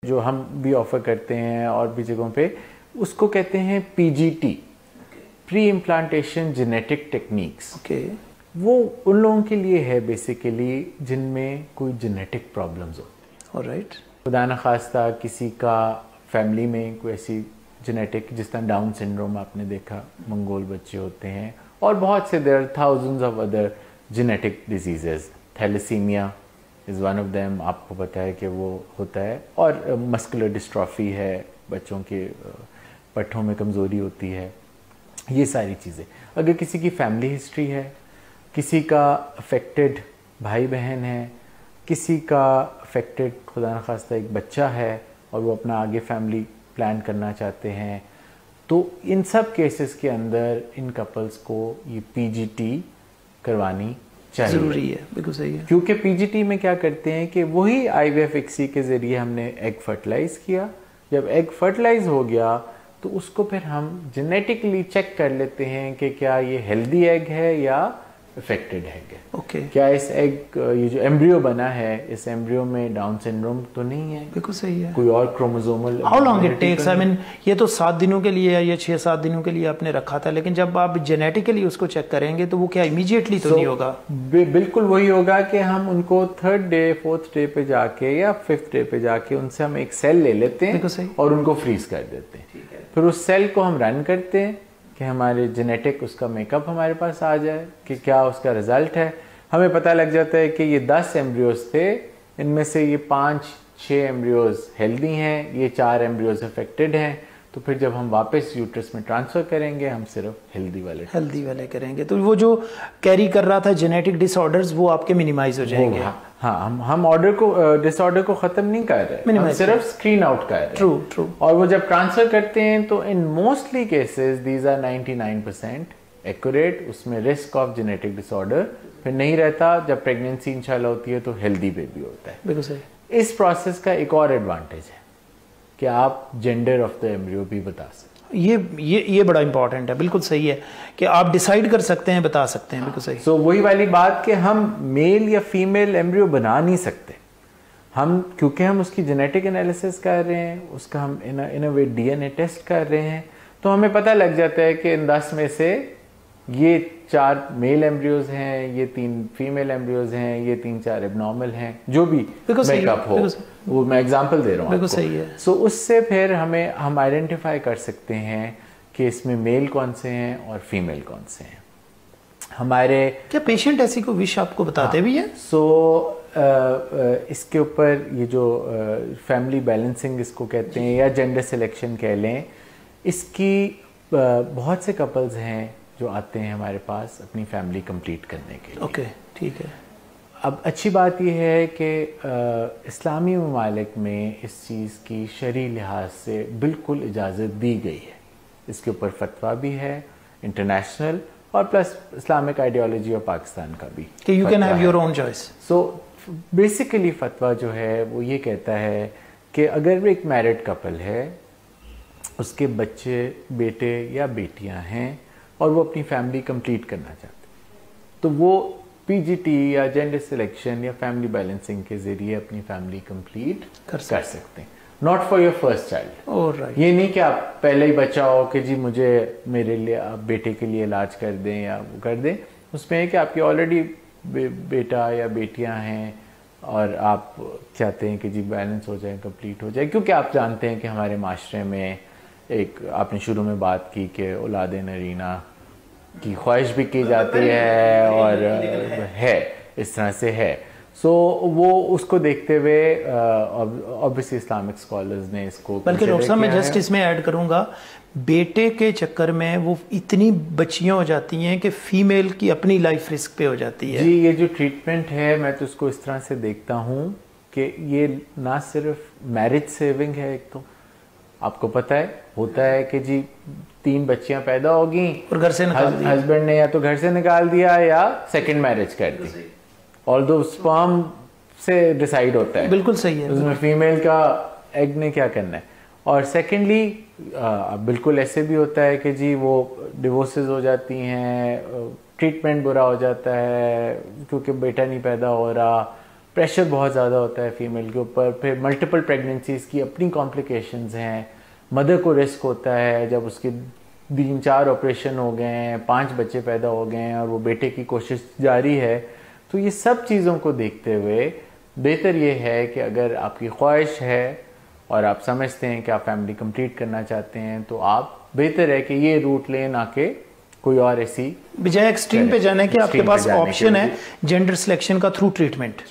जो हम भी ऑफर करते हैं और भी जगहों पे, उसको कहते हैं PGT, pre implantation genetic techniques. वो उन लोगों के लिए है बेसिकली जिनमें कोई जेनेटिक प्रॉब्लम्स हो। ऑलराइट। खुदा न खास्ता किसी का फैमिली में कोई ऐसी जेनेटिक, जिस तरह डाउन सिंड्रोम आपने देखा, मंगोल बच्चे होते हैं, और बहुत से there thousands of other genetic diseases. Thalassemia is one of them, आपको पता है कि वो होता है। और मस्कुलर डिस्ट्रॉफी है, बच्चों के पट्ठों में कमज़ोरी होती है, ये सारी चीज़ें। अगर किसी की फैमिली हिस्ट्री है, किसी का अफेक्टेड भाई बहन है, किसी का अफेक्टेड खुदा न खास्ता एक बच्चा है और वो अपना आगे फैमिली प्लान करना चाहते हैं, तो इन सब केसेस के अंदर इन कपल्स को ये पीजीटी करवानी चाहिए। ज़रूरी है, बिल्कुल सही है। क्योंकि पीजीटी में क्या करते हैं कि वही आईवीएफ एक्सी के ज़रिए हमने एग फर्टिलाइज़ किया। जब एग फर्टिलाइज हो गया तो उसको फिर हम जेनेटिकली चेक कर लेते हैं कि क्या ये हेल्दी एग है या अफेक्टेड एग है। ओके। क्या इस एग, ये जो एम्ब्रियो बना है, इस एम्ब्रियो में डाउन सिंड्रोम तो नहीं है? बिल्कुल सही है। कोई और chromosomal? How long it takes? I mean ये तो 7 दिनों के लिए या 6-7 दिनों के लिए आपने रखा था, लेकिन जब आप जेनेटिकली उसको चेक करेंगे तो वो क्या इमीडिएटली तो नहीं होगा? बिल्कुल वही होगा कि हम उनको 3rd डे 4th डे पे जाके या 5th डे पे जाके उनसे हम एक सेल ले लेते हैं और उनको फ्रीज कर देते हैं। फिर उस सेल को हम रन करते हैं कि हमारे जेनेटिक उसका मेकअप हमारे पास आ जाए कि क्या उसका रिजल्ट है। हमें पता लग जाता है कि ये 10 एम्ब्रियोज थे, इनमें से ये 5-6 एम्ब्रियोज हेल्दी हैं, ये 4 एम्ब्रियोज अफेक्टेड हैं। तो फिर जब हम वापस यूट्रस में ट्रांसफ़र करेंगे, हम सिर्फ हेल्दी वाले करेंगे, तो वो जो कैरी कर रहा था जेनेटिक डिसऑर्डर्स वो आपके मिनिमाइज हो जाएंगे। हाँ, हम ऑर्डर को, डिसऑर्डर को ख़त्म नहीं कर रहे, हम सिर्फ स्क्रीन आउट कर रहे हैं। ट्रू। और वो जब ट्रांसफ़र करते हैं तो in mostly cases these are 99% accurate. उसमें रिस्क ऑफ जेनेटिक डिसऑर्डर फिर नहीं रहता। जब प्रेगनेंसी इंशाल्लाह होती है तो हेल्दी बेबी होता है। बिल्कुल सही। इस प्रोसेस का एक और एडवांटेज है कि आप जेंडर ऑफ द एम्ब्रियो भी बता सकते हैं। ये बड़ा इंपॉर्टेंट है। बिल्कुल सही है कि आप डिसाइड कर सकते हैं, बता सकते हैं। बिल्कुल सही। सो वही वाली बात कि हम मेल या फीमेल एम्ब्रियो बना नहीं सकते हम, क्योंकि हम उसकी जेनेटिक एनालिसिस कर रहे हैं, उसका हम इन अ वे डीएनए टेस्ट कर रहे हैं। तो हमें पता लग जाता है कि इन 10 में से ये 4 मेल एम्ब्रियोज हैं, ये 3 फीमेल एम्ब्रियोज हैं, ये 3-4 एबनॉर्मल हैं, जो भी मेकअप हो। वो मैं एग्जांपल दे रहा हूँ। बिल्कुल सही है। सो उससे फिर हम आइडेंटिफाई कर सकते हैं कि इसमें मेल कौन से हैं और फीमेल कौन से हैं। हमारे क्या पेशेंट ऐसी कोई विश आपको बताते भी हैं? इसके ऊपर ये जो फैमिली बैलेंसिंग इसको कहते हैं या जेंडर सिलेक्शन कह लें, इसकी बहुत से कपल्स हैं जो आते हैं हमारे पास अपनी फैमिली कंप्लीट करने के लिए। ओके, ठीक है। अब अच्छी बात यह है कि इस्लामी ममालिक में इस चीज़ की शरई लिहाज से बिल्कुल इजाज़त दी गई है। इसके ऊपर फतवा भी है इंटरनेशनल, और plus Islamic ideology of Pakistan का भी कि you can have your own choice. So basically फतवा जो है वो ये कहता है कि अगर एक मैरिड कपल है, उसके बच्चे, बेटे या बेटियां हैं और वो अपनी फैमिली कंप्लीट करना चाहते हैं, तो वो पीजीटी या जेंडर सिलेक्शन या फैमिली बैलेंसिंग के ज़रिए अपनी फैमिली कंप्लीट कर सकते हैं। Not for your first child. ये नहीं कि आप पहले ही बच्चा हो कि जी मुझे मेरे लिए, आप बेटे के लिए इलाज कर दें या वो कर दें। उसमें है कि आपकी ऑलरेडी बेटा या बेटियां हैं और आप चाहते हैं कि जी बैलेंस हो जाए, कंप्लीट हो जाए, क्योंकि आप जानते हैं कि हमारे माशरे में एक, आपने शुरू में बात की कि औलाद नरीना की ख्वाहिश भी की जाती है और है, इस तरह से है। सो वो उसको देखते हुए ऑब्वियसली इस्लामिक स्कॉलर्स ने इसको, बल्कि डॉक्टर साहब मैं जस्ट इसमें ऐड करूंगा, बेटे के चक्कर में वो इतनी बच्चियां हो जाती हैं कि फीमेल की अपनी लाइफ रिस्क पे हो जाती है। जी, ये जो ट्रीटमेंट है मैं तो उसको इस तरह से देखता हूँ कि ये ना सिर्फ मैरिज सेविंग है, एक तो आपको पता है होता है कि जी 3 बच्चियां पैदा होगी और घर से निकाल दिया, हस्बैंड ने या तो घर से निकाल दिया या सेकंड मैरिज कर दी, ऑल्दो स्पर्म से डिसाइड होता है। बिल्कुल सही है। उसमें फीमेल का एग ने क्या करना है। और सेकेंडली बिल्कुल ऐसे भी होता है कि जी वो डिवोर्सेस हो जाती हैं, ट्रीटमेंट बुरा हो जाता है क्योंकि बेटा नहीं पैदा हो रहा, प्रेशर बहुत ज़्यादा होता है फीमेल के ऊपर, फिर मल्टीपल प्रेगनेंसीज की अपनी कॉम्प्लिकेशंस हैं, मदर को रिस्क होता है जब उसके 3-4 ऑपरेशन हो गए हैं, 5 बच्चे पैदा हो गए हैं और वो बेटे की कोशिश जारी है। तो ये सब चीज़ों को देखते हुए बेहतर ये है कि अगर आपकी ख्वाहिश है और आप समझते हैं कि आप फैमिली कंप्लीट करना चाहते हैं, तो आप बेहतर है कि ये रूट लें, ना कि कोई और ऐसी बजाय एक्सट्रीम पे जाने के आपके पास ऑप्शन है जेंडर सिलेक्शन का थ्रू ट्रीटमेंट।